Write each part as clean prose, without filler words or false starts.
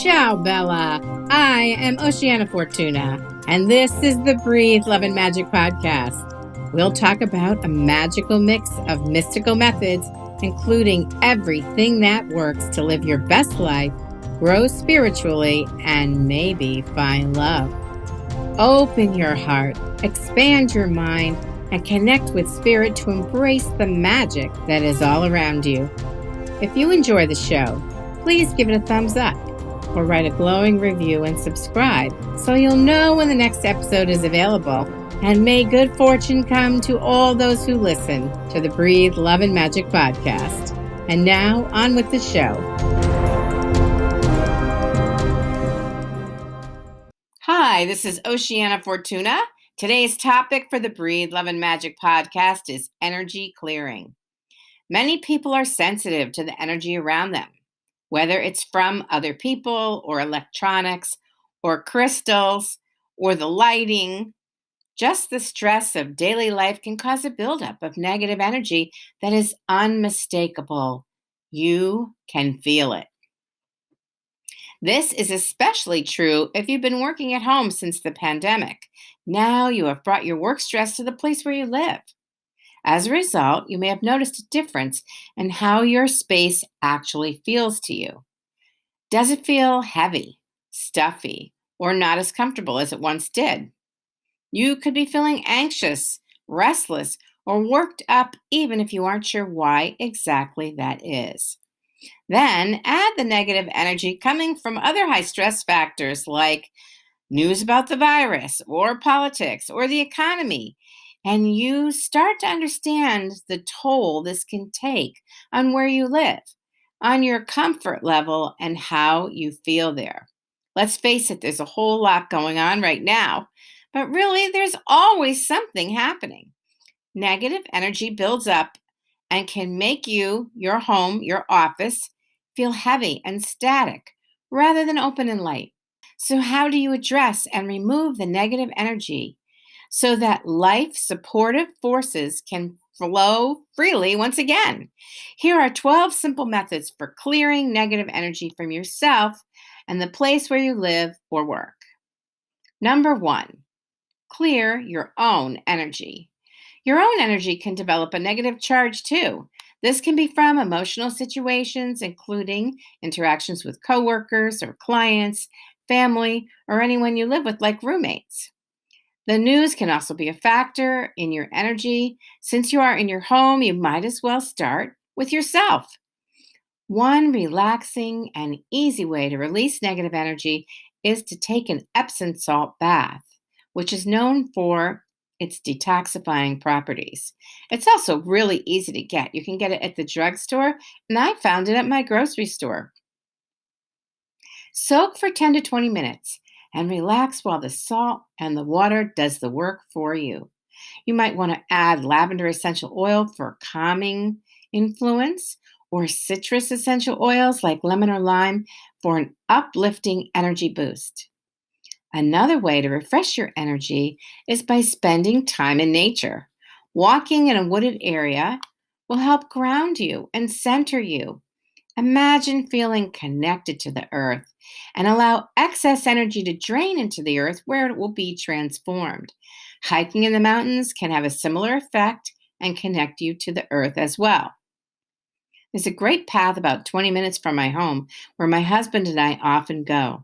Ciao, Bella. I am Oceana Fortuna, and this is the Breathe, Love, and Magic podcast. We'll talk about a magical mix of mystical methods, including everything that works to live your best life, grow spiritually, and maybe find love. Open your heart, expand your mind, and connect with spirit to embrace the magic that is all around you. If you enjoy the show, please give it a thumbs up or write a glowing review and subscribe so you'll know when the next episode is available. And may good fortune come to all those who listen to the Breathe, Love, and Magic podcast. And now, on with the show. Hi, this is Oceana Fortuna. Today's topic for the Breathe, Love, and Magic podcast is energy clearing. Many people are sensitive to the energy around them, whether it's from other people or electronics or crystals or the lighting. Just the stress of daily life can cause a buildup of negative energy that is unmistakable. You can feel it. This is especially true if you've been working at home since the pandemic. Now you have brought your work stress to the place where you live. As a result, you may have noticed a difference in how your space actually feels to you. Does it feel heavy, stuffy, or not as comfortable as it once did? You could be feeling anxious, restless, or worked up even if you aren't sure why exactly that is. Then add the negative energy coming from other high stress factors like news about the virus or politics or the economy, and you start to understand the toll this can take on where you live, on your comfort level, and how you feel there. Let's face it, there's a whole lot going on right now, but really there's always something happening. Negative energy builds up and can make you, your home, your office, feel heavy and static rather than open and light. So how do you address and remove the negative energy so that life supportive forces can flow freely once again? Here are 12 simple methods for clearing negative energy from yourself and the place where you live or work. Number 1, clear your own energy. Your own energy can develop a negative charge too. This can be from emotional situations, including interactions with coworkers or clients, family, or anyone you live with, like roommates. The news can also be a factor in your energy. Since you are in your home, you might as well start with yourself. One relaxing and easy way to release negative energy is to take an Epsom salt bath, which is known for its detoxifying properties. It's also really easy to get. You can get it at the drugstore, and I found it at my grocery store. Soak for 10 to 20 minutes and relax while the salt and the water does the work for you. You might want to add lavender essential oil for calming influence or citrus essential oils like lemon or lime for an uplifting energy boost. Another way to refresh your energy is by spending time in nature. Walking in a wooded area will help ground you and center you. Imagine feeling connected to the earth and allow excess energy to drain into the earth where it will be transformed. Hiking in the mountains can have a similar effect and connect you to the earth as well. There's a great path about 20 minutes from my home where my husband and I often go.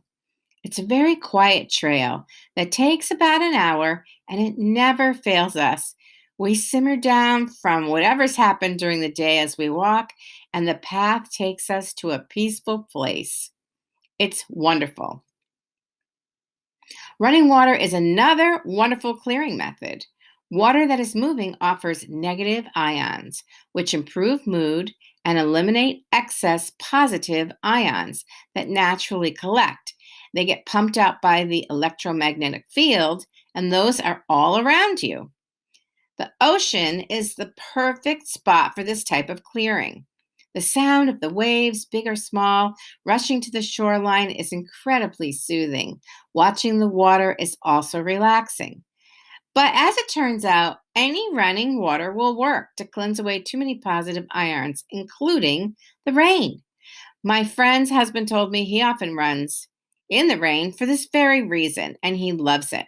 It's a very quiet trail that takes about an hour, and it never fails us. We simmer down from whatever's happened during the day as we walk, and the path takes us to a peaceful place. It's wonderful. Running water is another wonderful clearing method. Water that is moving offers negative ions, which improve mood and eliminate excess positive ions that naturally collect. They get pumped out by the electromagnetic field, and those are all around you. The ocean is the perfect spot for this type of clearing. The sound of the waves, big or small, rushing to the shoreline is incredibly soothing. Watching the water is also relaxing. But as it turns out, any running water will work to cleanse away too many positive ions, including the rain. My friend's husband told me he often runs in the rain for this very reason, and he loves it.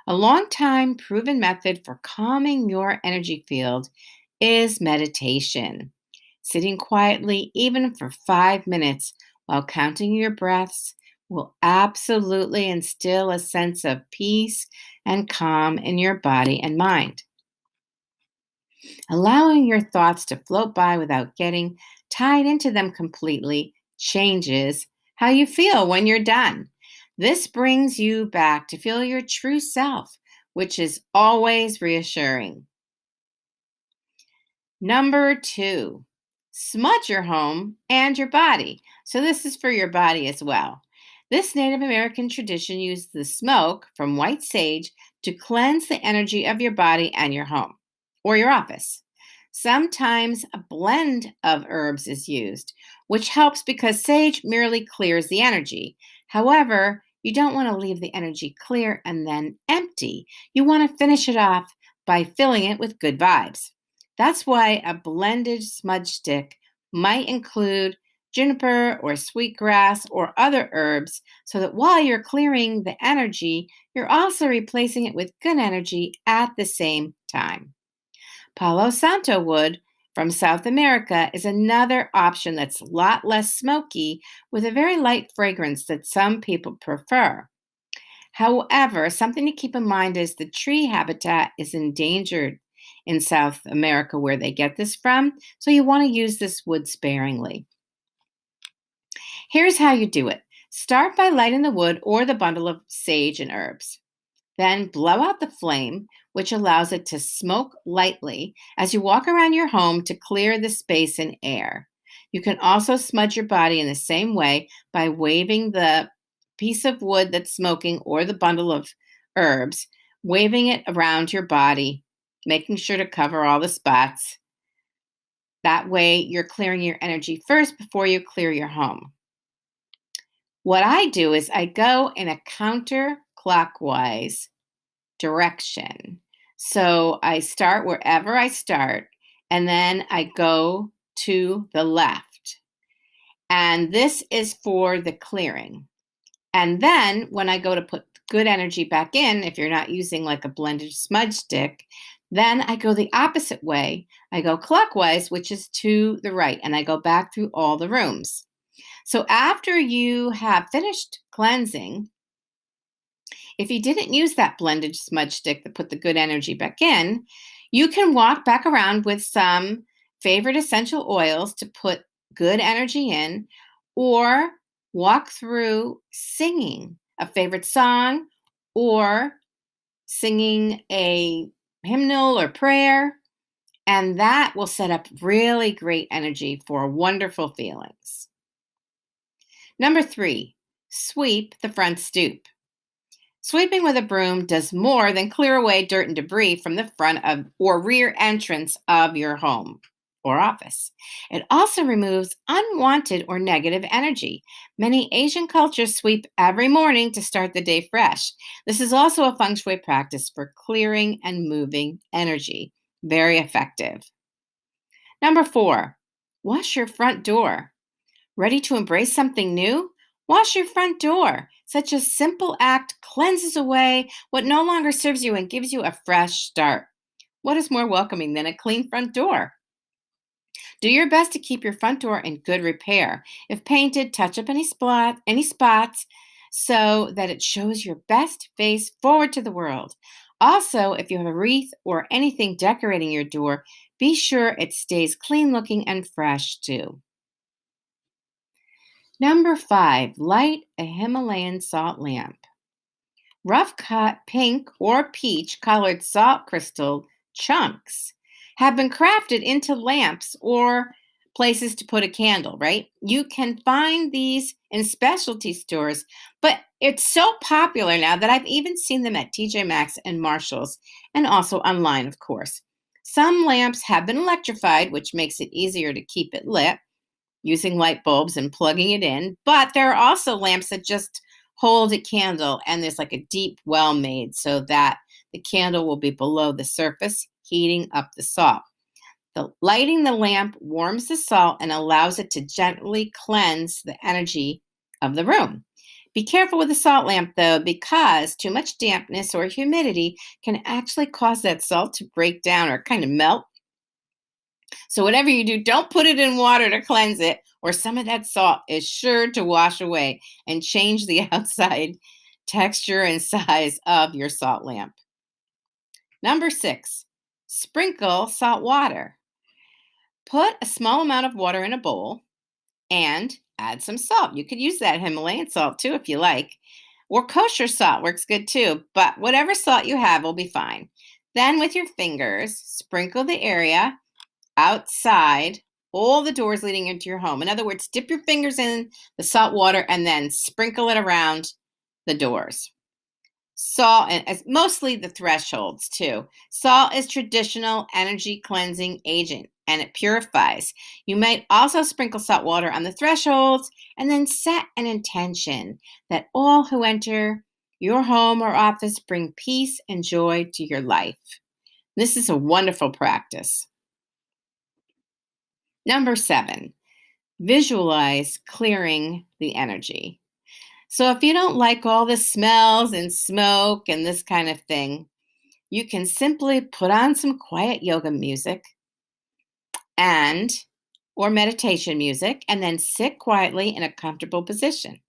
A long time proven method for calming your energy field is meditation. Sitting quietly, even for 5 minutes, while counting your breaths, will absolutely instill a sense of peace and calm in your body and mind. Allowing your thoughts to float by without getting tied into them completely changes how you feel when you're done. This brings you back to feel your true self, which is always reassuring. Number two, smudge your home and your body. So, this is for your body as well. This Native American tradition used the smoke from white sage to cleanse the energy of your body and your home or your office. Sometimes a blend of herbs is used, which helps because sage merely clears the energy. However, you don't want to leave the energy clear and then empty. You want to finish it off by filling it with good vibes. That's why a blended smudge stick might include juniper or sweetgrass or other herbs so that while you're clearing the energy, you're also replacing it with good energy at the same time. Palo Santo wood from South America is another option that's a lot less smoky with a very light fragrance that some people prefer. However, something to keep in mind is the tree habitat is endangered in South America where they get this from, so you want to use this wood sparingly. Here's how you do it. Start by lighting the wood or the bundle of sage and herbs. Then blow out the flame, which allows it to smoke lightly as you walk around your home to clear the space and air. You can also smudge your body in the same way by waving the piece of wood that's smoking or the bundle of herbs, waving it around your body, making sure to cover all the spots. That way, you're clearing your energy first before you clear your home. What I do is I go in a counterclockwise direction. So I start wherever I start, and then I go to the left. And this is for the clearing. And then when I go to put good energy back in, if you're not using like a blended smudge stick, then I go the opposite way. I go clockwise, which is to the right, and I go back through all the rooms. So after you have finished cleansing, if you didn't use that blended smudge stick that put the good energy back in, you can walk back around with some favorite essential oils to put good energy in, or walk through singing a favorite song or singing a hymnal or prayer, and that will set up really great energy for wonderful feelings. Number three, sweep the front stoop. Sweeping with a broom does more than clear away dirt and debris from the front of or rear entrance of your home or office. It also removes unwanted or negative energy. Many Asian cultures sweep every morning to start the day fresh. This is also a feng shui practice for clearing and moving energy. Very effective. Number four, wash your front door. Ready to embrace something new? Wash your front door. Such a simple act cleanses away what no longer serves you and gives you a fresh start. What is more welcoming than a clean front door? Do your best to keep your front door in good repair. If painted, touch up any spots so that it shows your best face forward to the world. Also, if you have a wreath or anything decorating your door, be sure it stays clean looking and fresh too. Number five, light a Himalayan salt lamp. Rough cut pink or peach colored salt crystal chunks have been crafted into lamps or places to put a candle, right? You can find these in specialty stores, but it's so popular now that I've even seen them at TJ Maxx and Marshalls, and also online, of course. Some lamps have been electrified, which makes it easier to keep it lit using light bulbs and plugging it in. But there are also lamps that just hold a candle, and there's like a deep well made so that the candle will be below the surface, heating up the salt. Lighting the lamp warms the salt and allows it to gently cleanse the energy of the room. Be careful with the salt lamp though, because too much dampness or humidity can actually cause that salt to break down or kind of melt. So, whatever you do, don't put it in water to cleanse it, or some of that salt is sure to wash away and change the outside texture and size of your salt lamp. Number 6, sprinkle salt water. Put a small amount of water in a bowl and add some salt. You could use that Himalayan salt too if you like, or kosher salt works good too, but whatever salt you have will be fine. Then, with your fingers, sprinkle the area outside all the doors leading into your home. In other words, dip your fingers in the salt water and then sprinkle it around the doors. Salt, and as mostly the thresholds too. Salt is traditional energy cleansing agent and it purifies. You might also sprinkle salt water on the thresholds and then set an intention that all who enter your home or office bring peace and joy to your life. This is a wonderful practice. Number 7, visualize clearing the energy. So if you don't like all the smells and smoke and this kind of thing, you can simply put on some quiet yoga music and or meditation music and then sit quietly in a comfortable position.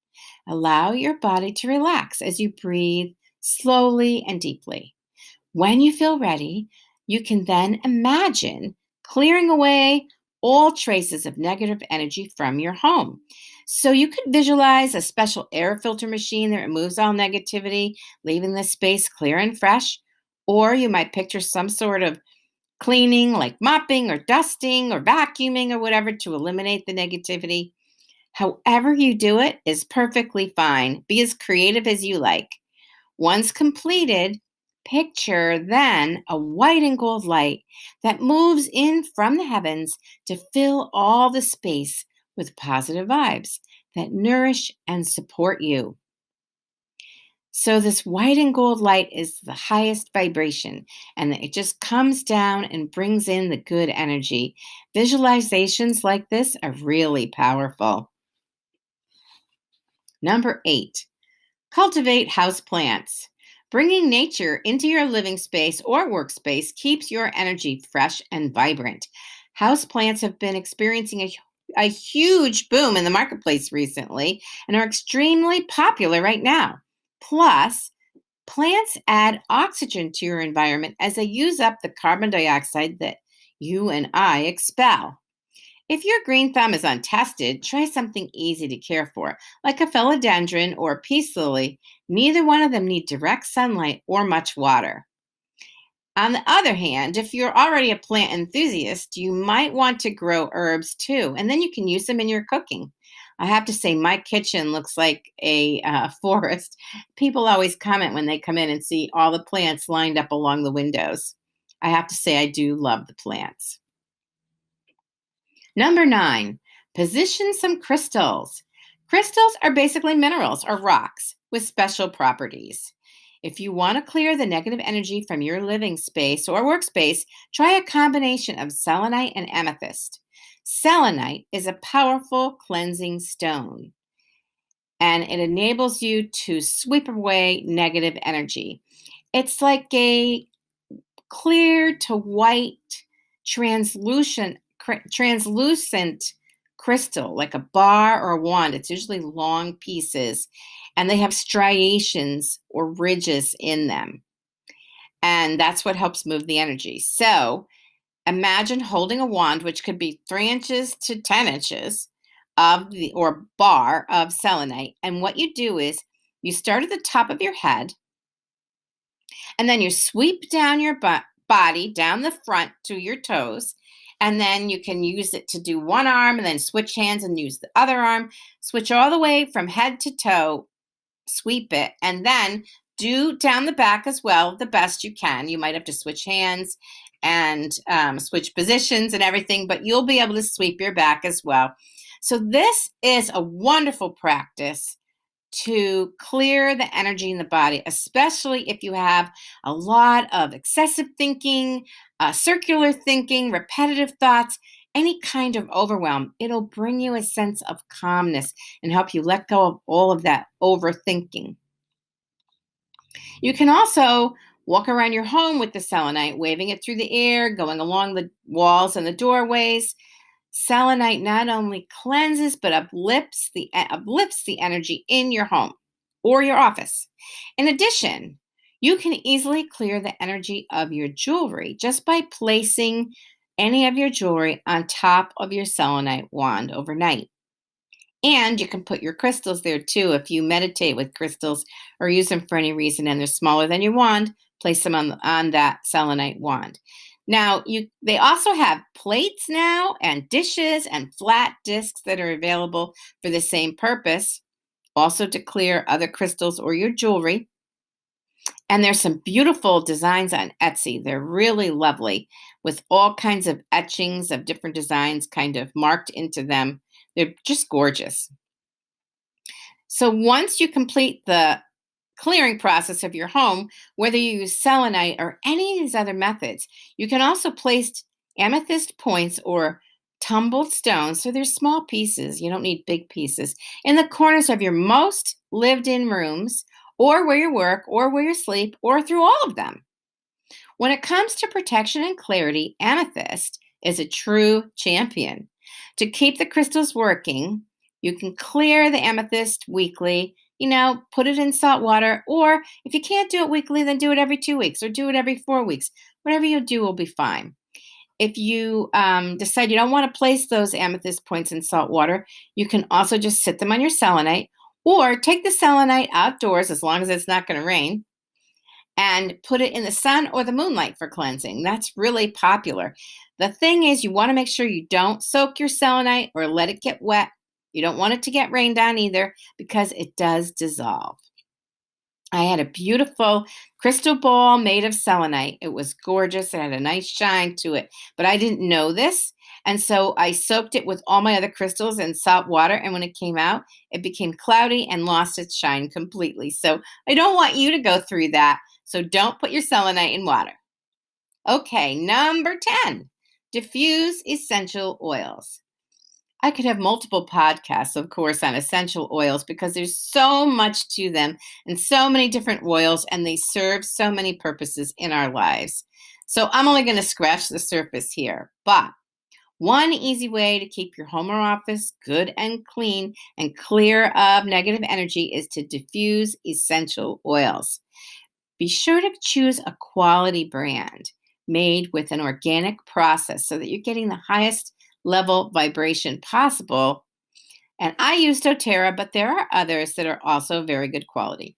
Allow your body to relax as you breathe slowly and deeply. When you feel ready, you can then imagine clearing away all traces of negative energy from your home. So you could visualize a special air filter machine that removes all negativity, leaving the space clear and fresh. Or you might picture some sort of cleaning, like mopping or dusting or vacuuming or whatever, to eliminate the negativity. However you do it is perfectly fine. Be as creative as you like. Once completed, picture then a white and gold light that moves in from the heavens to fill all the space with positive vibes that nourish and support you. So, this white and gold light is the highest vibration, and it just comes down and brings in the good energy. Visualizations like this are really powerful. Number 8, cultivate house plants. Bringing nature into your living space or workspace keeps your energy fresh and vibrant. House plants have been experiencing a huge boom in the marketplace recently and are extremely popular right now. Plus, plants add oxygen to your environment as they use up the carbon dioxide that you and I expel. If your green thumb is untested, try something easy to care for, like a philodendron or a peace lily. Neither one of them need direct sunlight or much water. On the other hand, if you're already a plant enthusiast, you might want to grow herbs too, and then you can use them in your cooking. I have to say, my kitchen looks like a forest. People always comment when they come in and see all the plants lined up along the windows. I have to say, I do love the plants. Number 9, position some crystals. Crystals are basically minerals or rocks with special properties. If you want to clear the negative energy from your living space or workspace, try a combination of selenite and amethyst. Selenite is a powerful cleansing stone, and it enables you to sweep away negative energy. It's like a clear to white, translucent crystal, like a bar or a wand. It's usually long pieces, and they have striations or ridges in them. And that's what helps move the energy. So imagine holding a wand, which could be 3 inches to 10 inches of the or bar of selenite. And what you do is you start at the top of your head, and then you sweep down your body, down the front to your toes. And then you can use it to do one arm and then switch hands and use the other arm. Switch all the way from head to toe, sweep it, and then do down the back as well, the best you can. You might have to switch hands and switch positions and everything, but you'll be able to sweep your back as well. So this is a wonderful practice to clear the energy in the body, especially if you have a lot of excessive thinking, circular thinking, repetitive thoughts. any kind of overwhelm, it'll bring you a sense of calmness and help you let go of all of that overthinking. You can also walk around your home with the selenite, waving it through the air, going along the walls and the doorways. Selenite not only cleanses but uplifts the energy in your home or your office. In addition, you can easily clear the energy of your jewelry just by placing any of your jewelry on top of your selenite wand overnight. And you can put your crystals there too. If you meditate with crystals or use them for any reason and they're smaller than your wand, place them on that selenite wand. Now, they also have plates now and dishes and flat discs that are available for the same purpose, also to clear other crystals or your jewelry. And there's some beautiful designs on Etsy. They're really lovely with all kinds of etchings of different designs kind of marked into them. They're just gorgeous. So once you complete the clearing process of your home, whether you use selenite or any of these other methods, you can also place amethyst points or tumbled stones. So they're small pieces, you don't need big pieces, in the corners of your most lived in rooms, or where you work, or where you sleep, or through all of them. When it comes to protection and clarity, amethyst is a true champion. To keep the crystals working, you can clear the amethyst weekly, put it in salt water, or if you can't do it weekly, then do it every 2 weeks or do it every 4 weeks. Whatever you do will be fine. If you decide you don't want to place those amethyst points in salt water, you can also just sit them on your selenite or take the selenite outdoors as long as it's not going to rain and put it in the sun or the moonlight for cleansing. That's really popular. The thing is, you want to make sure you don't soak your selenite or let it get wet. You don't want it to get rained on either because it does dissolve. I had a beautiful crystal ball made of selenite. It was gorgeous. It had a nice shine to it, but I didn't know this. And so I soaked it with all my other crystals in salt water. And when it came out, it became cloudy and lost its shine completely. So I don't want you to go through that. So don't put your selenite in water. Okay, number 10, diffuse essential oils. I could have multiple podcasts, of course, on essential oils because there's so much to them and so many different oils, and they serve so many purposes in our lives. So I'm only going to scratch the surface here. But one easy way to keep your home or office good and clean and clear of negative energy is to diffuse essential oils. Be sure to choose a quality brand made with an organic process so that you're getting the highest level vibration possible. And I use doTERRA, but there are others that are also very good quality.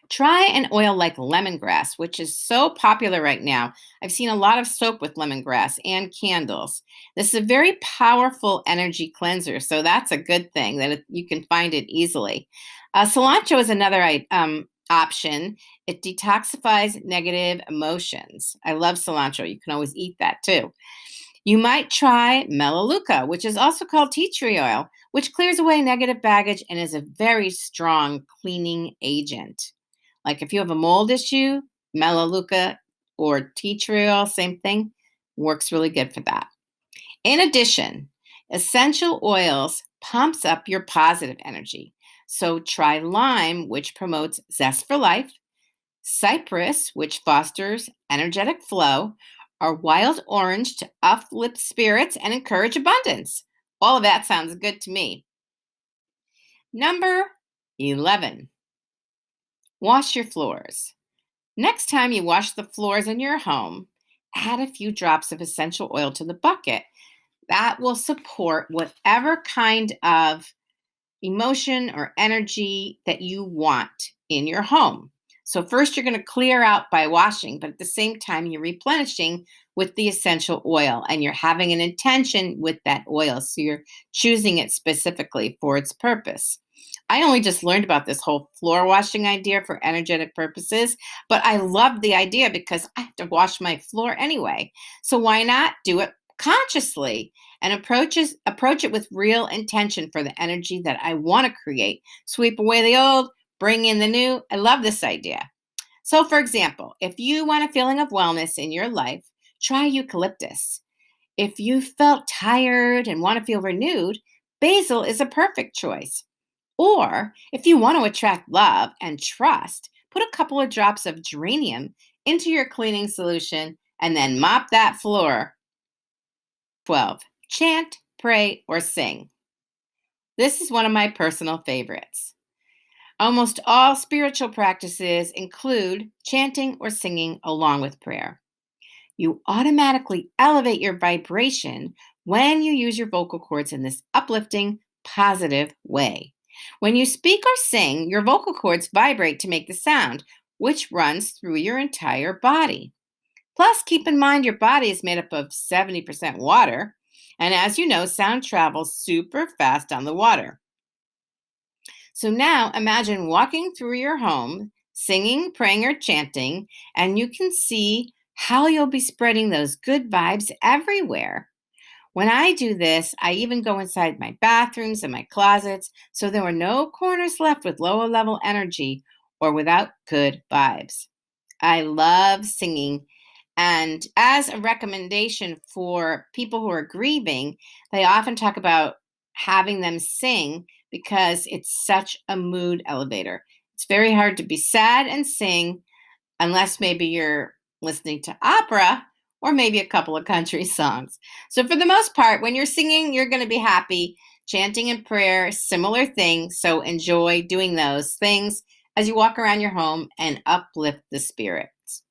Try an oil like lemongrass, which is so popular right now. I've seen a lot of soap with lemongrass and candles. This is a very powerful energy cleanser, so that's a good thing that you can find it easily. Cilantro is another option. It detoxifies negative emotions. I love cilantro. You can always eat that too. You might try Melaleuca, which is also called tea tree oil, which clears away negative baggage and is a very strong cleaning agent. Like if you have a mold issue, Melaleuca or tea tree oil, same thing, works really good for that. In addition, essential oils pumps up your positive energy. So try lime, which promotes zest for life, cypress, which fosters energetic flow, or wild orange to uplift spirits and encourage abundance. All of that sounds good to me. Number 11, wash your floors. Next time you wash the floors in your home, add a few drops of essential oil to the bucket. That will support whatever kind of emotion or energy that you want in your home. So, first, you're going to clear out by washing, but at the same time, you're replenishing with the essential oil and you're having an intention with that oil. So, you're choosing it specifically for its purpose. I only just learned about this whole floor washing idea for energetic purposes, but I love the idea because I have to wash my floor anyway. So, why not do it consciously and approach it with real intention for the energy that I want to create? Sweep away the old, bring in the new. I love this idea. So, for example, if you want a feeling of wellness in your life, try eucalyptus. If you felt tired and want to feel renewed, basil is a perfect choice. Or if you want to attract love and trust, put a couple of drops of geranium into your cleaning solution and then mop that floor. 12. Chant, pray, or sing. This is one of my personal favorites. Almost all spiritual practices include chanting or singing along with prayer. You automatically elevate your vibration when you use your vocal cords in this uplifting, positive way. When you speak or sing, your vocal cords vibrate to make the sound, which runs through your entire body. Plus, keep in mind your body is made up of 70% water. And as you know, sound travels super fast on the water. So now imagine walking through your home, singing, praying, or chanting, and you can see how you'll be spreading those good vibes everywhere. When I do this, I even go inside my bathrooms and my closets so there are no corners left with lower level energy or without good vibes. I love singing. And as a recommendation for people who are grieving, they often talk about having them sing because it's such a mood elevator. It's very hard to be sad and sing unless maybe you're listening to opera or maybe a couple of country songs. So, for the most part, when you're singing, you're going to be happy. Chanting and prayer, similar thing. So, enjoy doing those things as you walk around your home and uplift the spirits.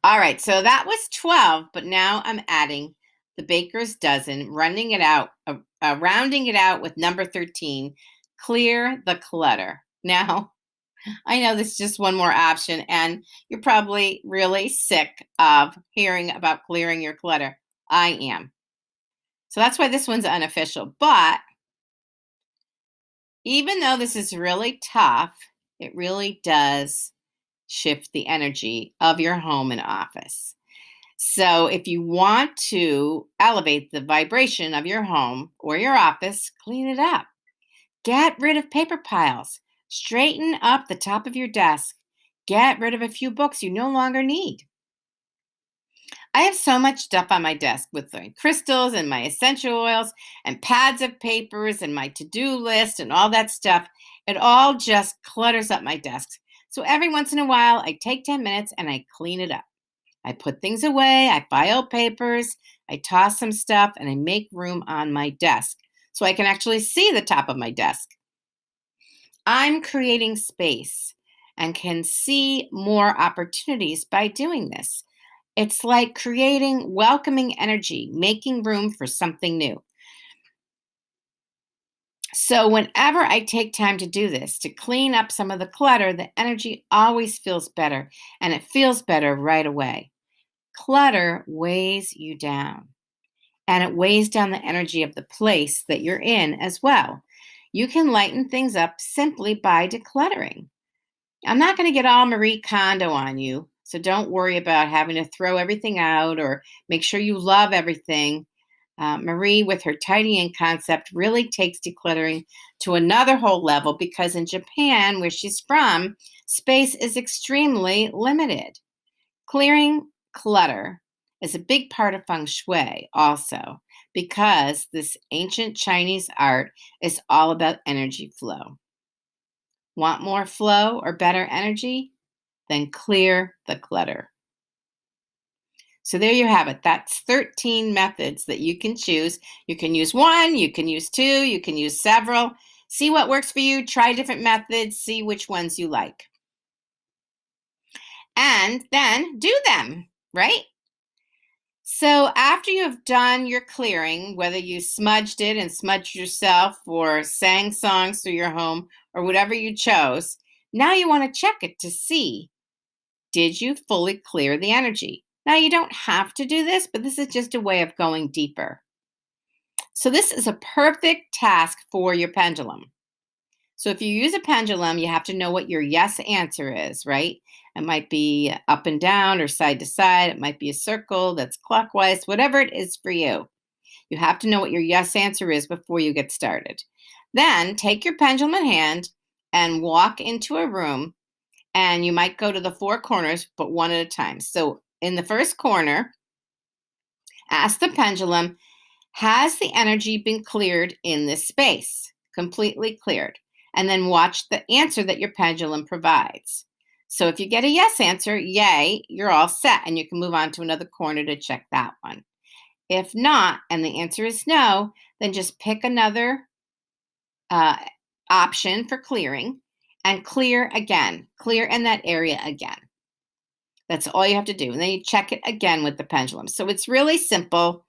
All right, so that was 12, but now I'm adding the baker's dozen, rounding it out with number 13, clear the clutter. Now, I know this is just one more option, and you're probably really sick of hearing about clearing your clutter. I am. So that's why this one's unofficial. But even though this is really tough, it really does shift the energy of your home and office. So if you want to elevate the vibration of your home or your office, clean it up. Get rid of paper piles. Straighten up the top of your desk. Get rid of a few books you no longer need. I have so much stuff on my desk with my crystals and my essential oils and pads of papers and my to-do list and all that stuff. It all just clutters up my desk. So every once in a while, I take 10 minutes and I clean it up. I put things away, I file papers, I toss some stuff, and I make room on my desk so I can actually see the top of my desk. I'm creating space and can see more opportunities by doing this. It's like creating welcoming energy, making room for something new. So, whenever I take time to do this, to clean up some of the clutter, the energy always feels better, and it feels better right away. Clutter weighs you down, and it weighs down the energy of the place that you're in as well. You can lighten things up simply by decluttering. I'm not going to get all Marie Kondo on you, so don't worry about having to throw everything out or make sure you love everything. Marie, with her tidying concept, really takes decluttering to another whole level because in Japan, where she's from, space is extremely limited. Clearing clutter is a big part of feng shui also because this ancient Chinese art is all about energy flow. Want more flow or better energy? Then clear the clutter. So there you have it. That's 13 methods that you can choose. You can use one, you can use two, you can use several. See what works for you. Try different methods. See which ones you like. And then do them, right? So after you have done your clearing, whether you smudged it and smudged yourself or sang songs through your home or whatever you chose, now you want to check it to see, did you fully clear the energy? Now you don't have to do this, but this is just a way of going deeper. So this is a perfect task for your pendulum. So if you use a pendulum, you have to know what your yes answer is, right? It might be up and down or side to side. It might be a circle that's clockwise, whatever it is for you. You have to know what your yes answer is before you get started. Then take your pendulum in hand and walk into a room, and you might go to the four corners, but one at a time. So in the first corner, Ask the pendulum, has the energy been cleared in this space? Completely cleared. And then watch the answer that your pendulum provides. So if you get a yes answer, yay, you're all set and you can move on to another corner to check that one. If not, and the answer is no, then just pick another uh, option for clearing and clear again. Clear in that area again. That's all you have to do. And then you check it again with the pendulum. So it's really simple.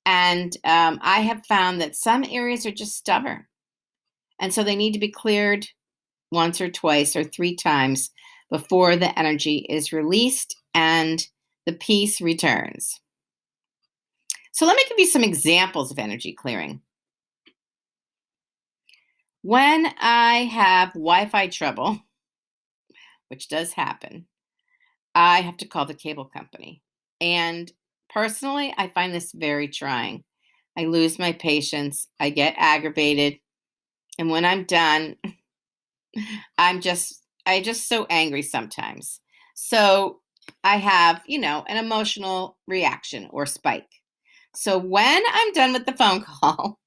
And I have found that some areas are just stubborn. And so they need to be cleared once or twice or 3 times before the energy is released and the peace returns. So let me give you some examples of energy clearing. When I have Wi-Fi trouble, which does happen, I have to call the cable company. And personally, I find this very trying. I lose my patience, I get aggravated, and when I'm done, I just so angry sometimes. So I have, an emotional reaction or spike. So when I'm done with the phone call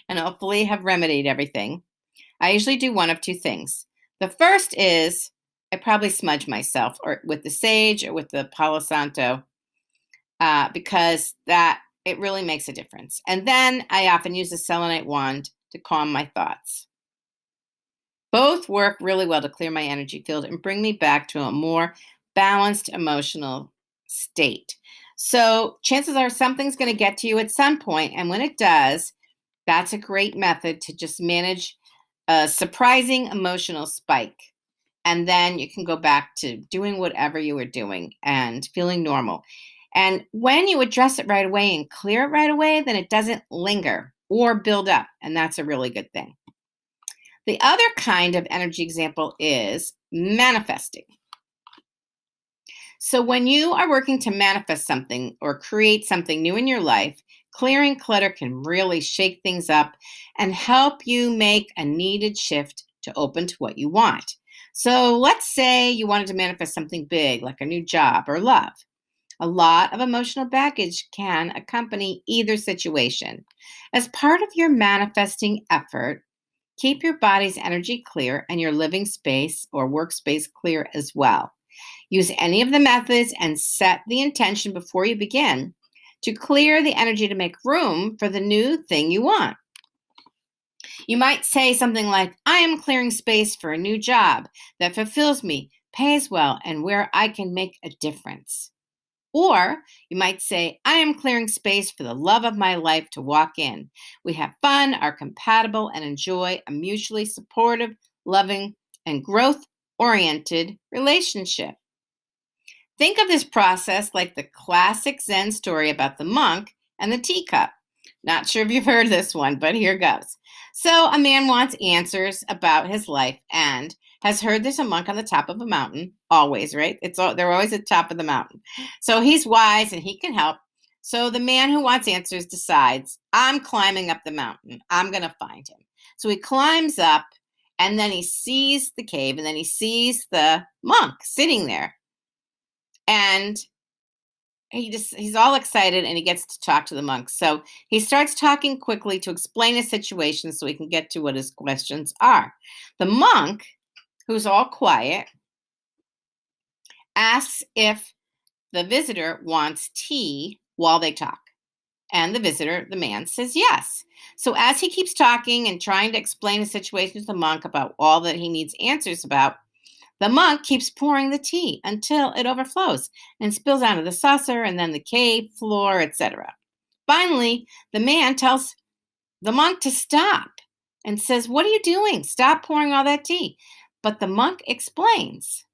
and hopefully have remedied everything, I usually do one of 2 things. The first is I probably smudge myself or with the sage or with the Palo Santo because that it really makes a difference. And then I often use a selenite wand to calm my thoughts. Both work really well to clear my energy field and bring me back to a more balanced emotional state. So chances are something's going to get to you at some point, and when it does, that's a great method to just manage a surprising emotional spike. And then you can go back to doing whatever you were doing and feeling normal. And when you address it right away and clear it right away, then it doesn't linger or build up. And that's a really good thing. The other kind of energy example is manifesting. So when you are working to manifest something or create something new in your life, clearing clutter can really shake things up and help you make a needed shift to open to what you want. So let's say you wanted to manifest something big like a new job or love. A lot of emotional baggage can accompany either situation. As part of your manifesting effort, keep your body's energy clear and your living space or workspace clear as well. Use any of the methods and set the intention before you begin to clear the energy to make room for the new thing you want. You might say something like, I am clearing space for a new job that fulfills me, pays well, and where I can make a difference. Or you might say, I am clearing space for the love of my life to walk in. We have fun, are compatible, and enjoy a mutually supportive, loving, and growth oriented relationship. Think of this process like the classic Zen story about the monk and the teacup. Not sure if you've heard this one, but here goes. So, a man wants answers about his life and has heard there's a monk on the top of a mountain, always, right? They're always at the top of the mountain. So he's wise and he can help. So the man who wants answers decides, I'm climbing up the mountain. I'm going to find him. So he climbs up and then he sees the cave and then he sees the monk sitting there. And he's all excited and he gets to talk to the monk. So he starts talking quickly to explain his situation so he can get to what his questions are. The monk, who's all quiet, asks if the visitor wants tea while they talk. And the visitor, the man, says yes. So as he keeps talking and trying to explain the situation to the monk about all that he needs answers about, the monk keeps pouring the tea until it overflows and spills onto the saucer and then the cave floor, etc. Finally, the man tells the monk to stop and says, What are you doing? Stop pouring all that tea. But the monk explains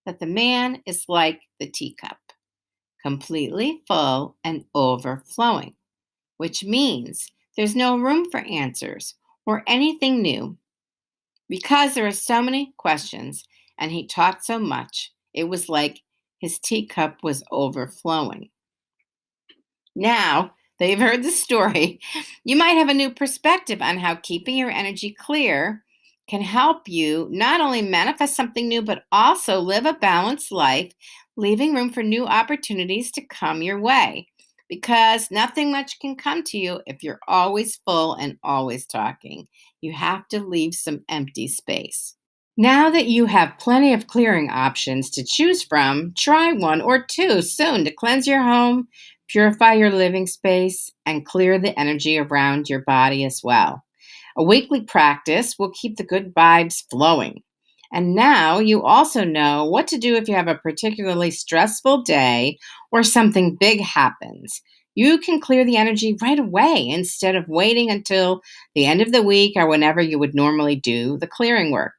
that the man is like the teacup, completely full and overflowing, which means there's no room for answers or anything new. Because there are so many questions and he talked so much, it was like his teacup was overflowing. Now that you've heard the story, you might have a new perspective on how keeping your energy clear can help you not only manifest something new, but also live a balanced life, leaving room for new opportunities to come your way. because nothing much can come to you if you're always full and always talking. You have to leave some empty space. Now that you have plenty of clearing options to choose from, try one or two soon to cleanse your home, purify your living space, and clear the energy around your body as well. A weekly practice will keep the good vibes flowing. And now you also know what to do if you have a particularly stressful day or something big happens. You can clear the energy right away instead of waiting until the end of the week or whenever you would normally do the clearing work.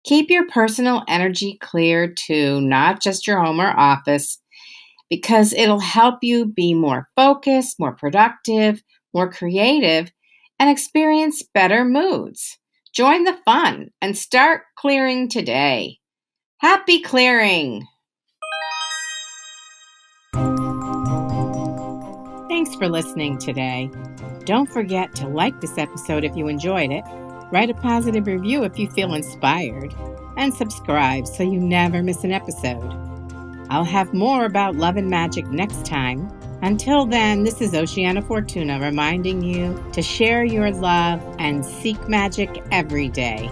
Keep your personal energy clear too, not just your home or office, because it'll help you be more focused, more productive, more creative, and experience better moods. Join the fun and start clearing today. Happy clearing! Thanks for listening today. Don't forget to like this episode if you enjoyed it, write a positive review if you feel inspired, and subscribe so you never miss an episode. I'll have more about love and magic next time. Until then, this is Oceana Fortuna reminding you to share your love and seek magic every day.